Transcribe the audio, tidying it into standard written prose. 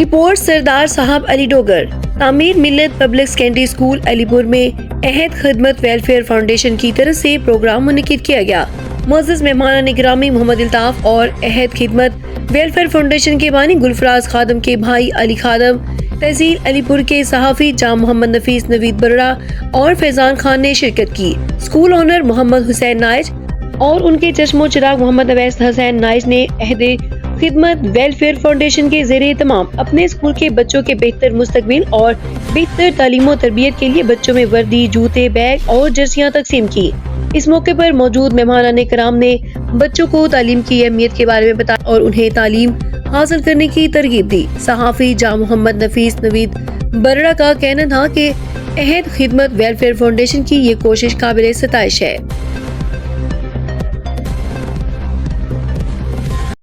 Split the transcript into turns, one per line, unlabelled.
Report سردار صاحب علی ڈوگر۔ تعمیر ملت پبلک سیکنڈری اسکول علی پور میں عہد خدمت ویلفیئر فاؤنڈیشن کی طرف سے پروگرام منعقد کیا گیا۔ معزز مہمانان گرامی محمد الطاف اور عہد خدمت ویلفیئر فاؤنڈیشن کے بانی گلفراز خادم کے بھائی علی خادم، تحصیل علی پور کے صحافی جام محمد نفیس نوید برڑا اور فیضان خان نے شرکت کی۔ اسکول اونر محمد حسین نائج اور ان کے چشم و چراغ محمد اویس حسین نائج نے عہد خدمت ویلفیئر فاؤنڈیشن کے زیر اہتمام اپنے اسکول کے بچوں کے بہتر مستقبل اور بہتر تعلیم و تربیت کے لیے بچوں میں وردی، جوتے، بیگ اور جرسیاں تقسیم کی۔ اس موقع پر موجود مہمانان کرام نے بچوں کو تعلیم کی اہمیت کے بارے میں بتایا اور انہیں تعلیم حاصل کرنے کی ترغیب دی۔ صحافی جام محمد نفیس نوید برڑا کا کہنا تھا کہ عہد خدمت ویلفیئر فاؤنڈیشن کی یہ کوشش قابل ستائش ہے۔